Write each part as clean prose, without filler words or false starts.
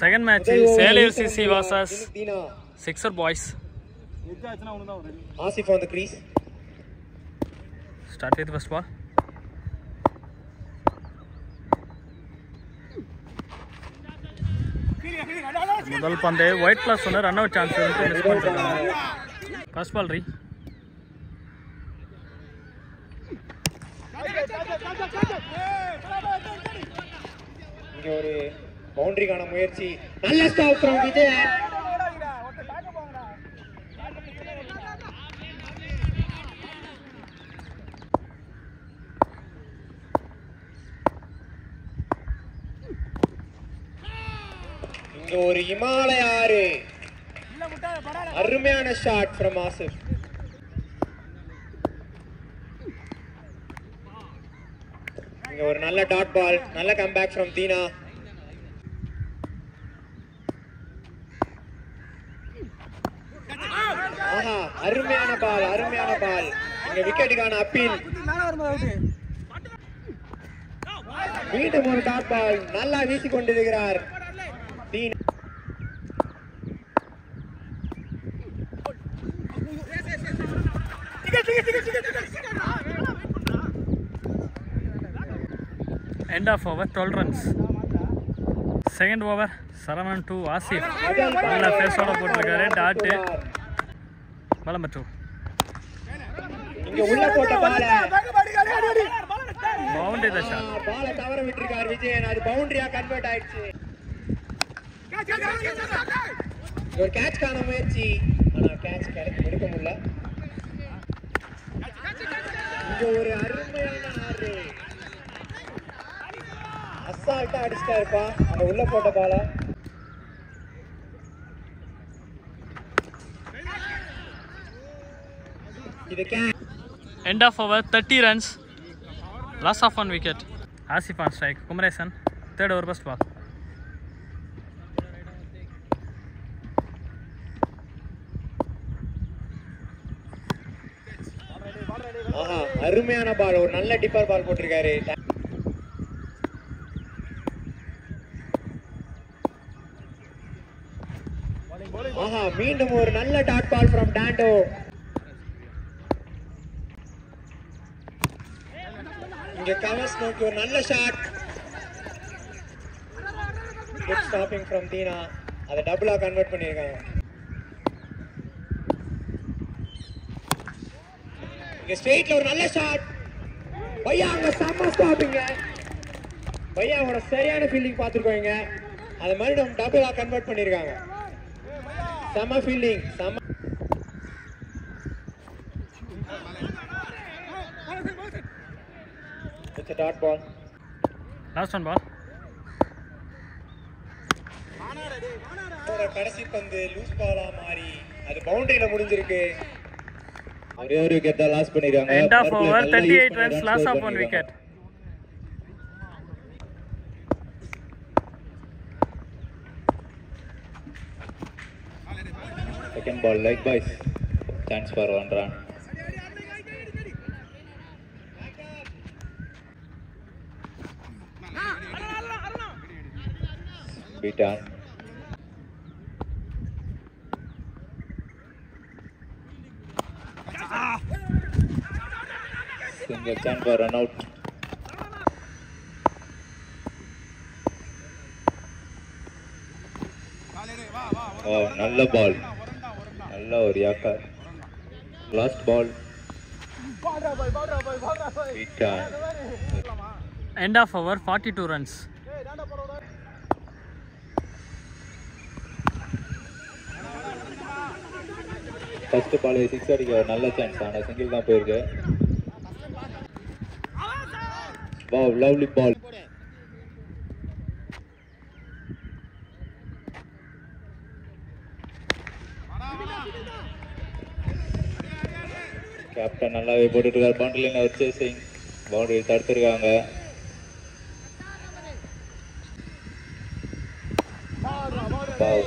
second match Salem CC versus Sixer Boys. Asif on the crease. Start with first ball. முதல் பந்து white plus ஒன்று run out chance வந்து miss பண்ணிருக்காங்க. First ball ரீ. இங்க ஒரு பவுண்டரிக்கான முயற்சி. நல்ல ஸ்டாப் ஃப்ரம் விஜய். இங்க ஒரு இமாலய ஆறு. அருமையான ஷாட் ஃப்ரம் ஆசிஃப். இங்க ஒரு நல்ல டாட் பால். நல்ல கம்பேக் ஃப்ரம் தீனா. ஆஹா, அருமையான பால், அருமையான பால். இங்க விக்கெட்டுக்கான அப்பீல். மீண்டும் ஒரு டாட் பால். நல்லா வீசிக் கொண்டிருக்கிறார் Dheena. End of over 12 runs. Second over Saravanan to Asif. நல்ல ஃபேஸோட போட்டுருக்காரு. Dot ball number 2. இங்க உள்ள போட்ட பால் பவுண்டரி த ஷாட். பாலை தவற விட்டுருக்கார் விஜயன். அது பவுண்டரியா கன்வெர்ட் ஆயிடுச்சு. ஒரு கேட்ச் காண முயற்சி. ஆனா கேட்ச் எடுக்க முடியல. இங்க ஒரு அருமையான ஆறு. அசால்ட்டா அடிச்சிட்டாருப்பா அந்த உள்ள போட்ட பால. இது End of over 30 runs. Loss of 1 wicket. Asif on strike. Kumaresan. Third over first ball. ஆஹா, அருமையான பால். ஒரு நல்ல டிப்பர் பால் போட்டிருக்காரு. ஆஹா, மீண்டும் ஒரு நல்ல டாட் பால் ஃப்ரம் டாண்டோ. இங்க கவர்ஸ் நோக்கி ஒரு நல்ல shot. Good stopping from Dheena. அதை டபுளா கன்வெர்ட் பண்ணிருக்காங்க. இங்க ஸ்ட்ரெயிட்ல ஒரு நல்ல ஷாட். பையா அங்க செம்ம ஸ்டாப்பிங்க. பையாவோட சரியான ஃபீல்டிங் பார்த்துருக்கோங்க. அதை மறுபடியும் டபுளா கன்வெர்ட் பண்ணிருக்காங்க. செம்ம ஃபீல்டிங். செம்ம. It's a dot ball. Last one ball. கடைசி பந்து லூஸ் பாலா மாறி அது பவுண்டரியில முடிஞ்சிருக்கு. ஒரே ஒரு விக்கெட் தான் லாஸ் பண்ணிருக்காங்க. End of over 38 runs. Loss of 1 wicket. Second ball leg boys. Chance for 1 run. Beat on. Single chance for run out. Oh, நல்ல பால். நல்ல ஒரு yorker. Last ball. Beat on. End of over 42 runs. First ball 6 அடிக்க ஒரு நல்ல chance. ஆனா single தான் போயிருக்கு. Wow, lovely ball. Captain நல்லாவே போட்டுட்டு இருக்காரு. பவுண்டரி லைன் அவர் சேசிங். பவுண்டரி தடுத்துருக்காங்க.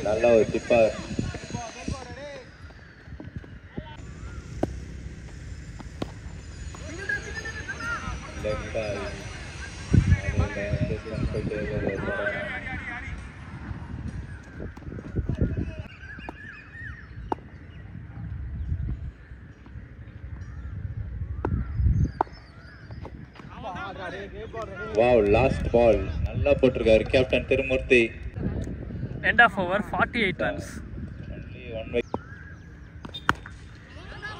நல்ல ஒரு டிப்பர். வாவ், லாஸ்ட் பால் நல்லா போட்டிருக்காரு captain Thirumoorthy. End of over 48 runs.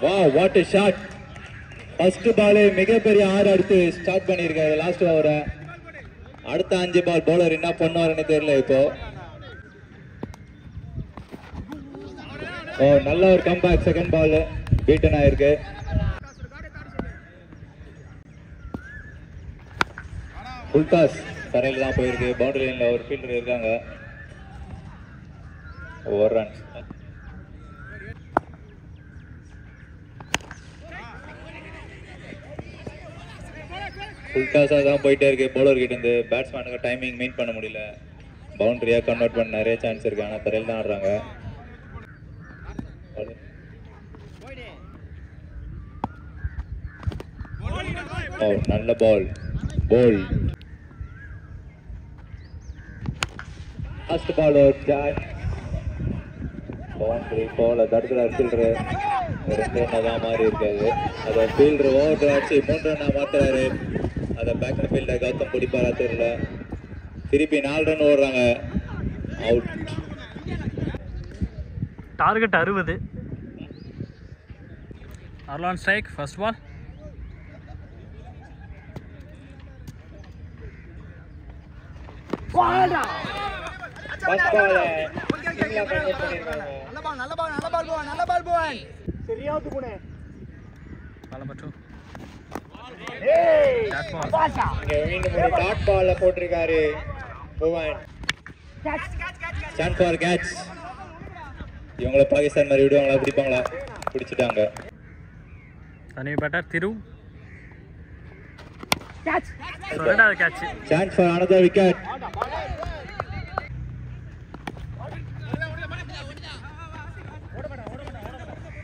Wow, what a shot. First ball மிகப்பெரிய 6 அடித்து ஸ்டார்ட் பண்ணியிருக்காரு லாஸ்ட் ஓவரை. அடுத்த 5 பால் பவுலர் என்ன பண்ணுவாருன்னு தெரியல. இப்போ நல்ல ஒரு கம்பேக். செகண்ட் பால் பீட்டன் ஆயிருக்கு. ஃபுல் டாஸ் தரையில் தான் போயிருக்கு. பவுண்டரி லைன்ல ஒரு ஃபீல்டர் இருக்காங்க. Over runs. ஃபுல் டாஸாக தான் போயிட்டே இருக்கு. பவுலர் கிட்ட இருந்து பேட்ஸ்மேனுக்கு டைமிங் மெயின் பண்ண முடியல. பவுண்டரியா கன்வெர்ட் பண்ண நிறைய சான்ஸ் இருக்கு. ஆனால் தரையில் தான் ஆடுறாங்க. நல்ல பால். போல் ஃபர்ஸ்ட் பால் பவுண்டரி பால் தடுக்கிறார் ஃபீல்டரு. 2 ரன்னா தான் மாறி இருக்காது. அதை ஃபீல்டர் ஓவர் அடிச்சு 3 ரன்னா மாத்துறாரு. அதை பேக் ஃபீல்டர் கௌதம் பிடிப்பாரா தெரியல. திருப்பி 4 ரன் ஓடுறாங்க. Out. Target 60. Arlon strike. First ball. First ball சிங்கிளா கன்வெர்ட் பண்ணிருக்காங்க. நல்ல பால் சரியா வந்து போனே. பாலம்பட்டு. இங்க மீண்டும் ஒரு டாட் பால்ல போட்டிருக்காரு புவன். Chance for catch. இவங்கள பாகிஸ்தான் மாதிரி விடுவாங்களா? பிடிப்பாங்களா? பிடிச்சிட்டாங்க. தனி பேட்டர் திரு. ரெண்டாவது catch. Chance for another wicket.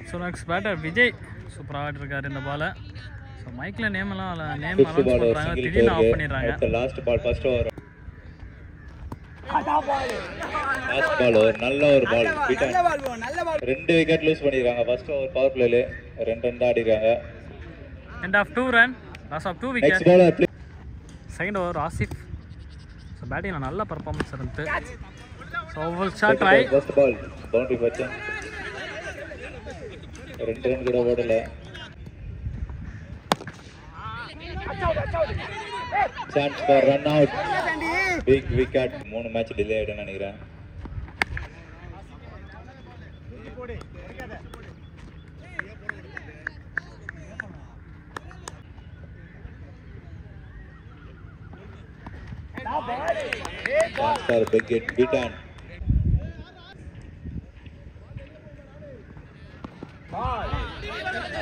So next batter Vijay சூப்பராக ஆடிருக்காரு இந்த பாலை. ஸோ மைக்கில் நேம் Fifth அனௌன்ஸ் ball பண்ணுறாங்க, single திடீர்னு ஆஃப் போயிருக்கு. பண்ணிடுறாங்க. அடுத்த last ball first over. Last ball ஒரு நல்ல ஒரு பால். 2 விக்கெட் லூஸ் பண்ணிருக்காங்க. ஃபர்ஸ்ட் ஓவர் பவர் பிளேல 2 ரன் ஆடிருக்காங்க. End of 2 run. Loss of 2 next wicket. Bowler second over Asif. So பேட்டிங்கில் நல்ல பர்ஃபார்மன்ஸ் இருந்து. So oval shot try. First ball boundary பச்சன். 2 ரன் கூட ஓடல. Chance for run out. Big wicket. 3 match delay ஆயிடுன்னு நினைக்கிறேன். Chance for big hit. Beaten.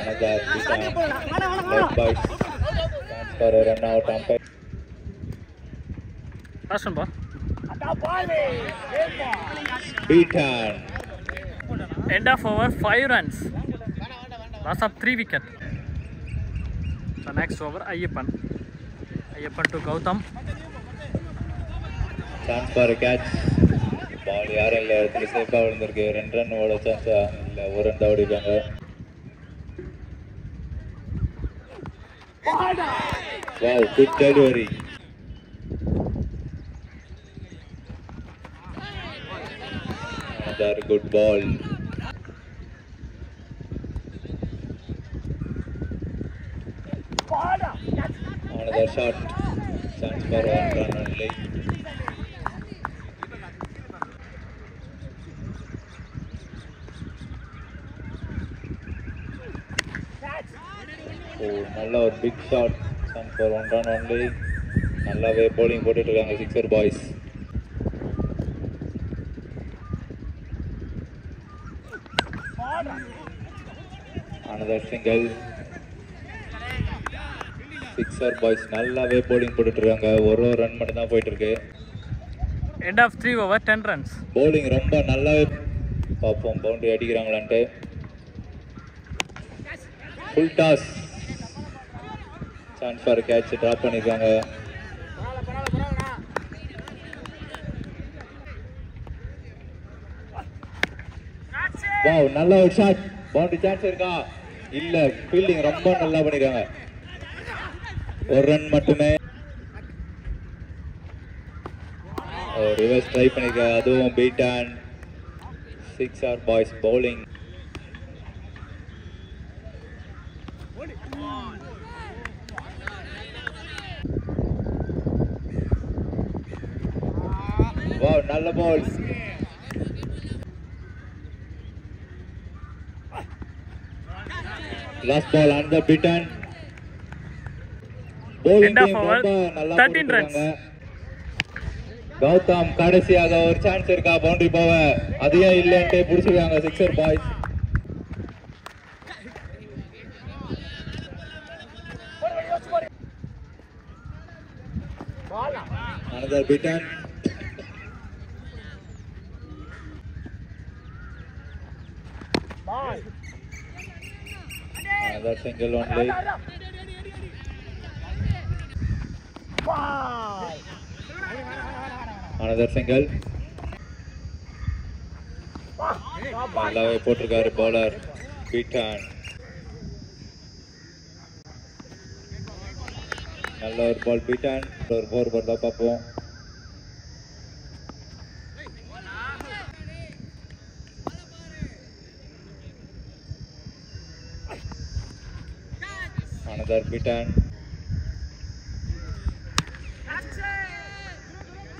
Another beaten. Left by. Chance for a run out. Umpire. Last one ball. Beaten. End of over 5 runs. Loss of 3 wicket. So next over Ayyappan. Ayyappan to Gautam. Chance for a catch. Ball யாரும் இல்லை. இடத்துல சேஃபாக விழுந்திருக்கு. 2 run ஓட சான்ஸா இல்லை. 1 run தான் ஓடிருக்காங்க. Wow, good delivery. Another good ball. Another shot. Chance for 1 run only. நல்ல ஒரு big shot. Chance for 1 run only. நல்லாவே போலிங் போட்டுட்டு இருக்காங்க Sixer Boys. Another single. Sixer Boys நல்லாவே போலிங் போட்டுட்டு இருக்காங்க. ஒரு ரன் மட்டும் தான் போயிட்டு இருக்கு. End of 3 over 10 runs. Bowling ரொம்ப நல்லாவே பார்ப்போம் பவுண்டரி அடிக்கிறாங்களான்ட்டு. Full toss. Chance for catch drop பண்ணிருக்காங்க. வாவ், நல்ல ஒரு ஷாட். பவுண்டரி சான்ஸ் இருக்கா? இல்ல. ஃபீல்டிங் ரொம்ப நல்லா பண்ணிருக்காங்க. ஒரு ரன் மட்டுமே. ரிவர்ஸ் ட்ரை பண்ணிருக்க, அதுவும் beat and 6 are Boys bowling. Wow, நல்ல பால். லாஸ்ட் பால் அந்த beaten. End of over, 13 runs. Gautam கடைசியாக ஒரு சான்ஸ் இருக்கா பவுண்டரி போவ, அதையும் இல்லைன்ட்டு புடிச்சிருக்காங்க 6 Boys. another beaten. Another single only. Another single. நல்லாவே போட்டிருக்காரு பவுலர் பீட்டன். நல்ல ஒரு பால் பீட்டன். ஒரு 4 போட்டா பார்ப்போம். another beaten.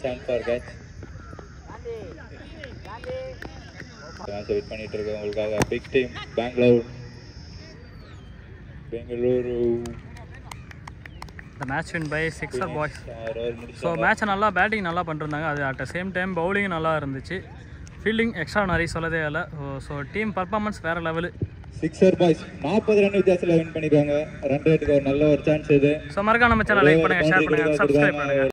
chance for catch. chance wait பண்ணிட்டு இருக்கேன் உங்களுக்காக. Big team Bengaluru. The match win by 6 boys. So மேட்சை நல்லா பேட்டிங் நல்லா பண்ணிருந்தாங்க, அது at the same time bowling நல்லா இருந்துச்சு. ஃபீல்டிங் எக்ஸ்ட்ரானரி சொல்லதே இல்லை. ஸோ டீம் பர்ஃபார்மன்ஸ் வேறு லெவலு. 6 பாய்ஸ் 40 ரன் வித்தியாசத்தில் வின் பண்ணிருக்காங்க. ரன் ரேட்டுக்கு ஒரு நல்ல ஒரு சான்ஸ் இது. ஸோ மறக்காம நம்ம சேனல் லைக் பண்ணுங்கள், ஷேர் பண்ணுங்கள், சப்ஸ்கிரைப் பண்ணுங்கள்.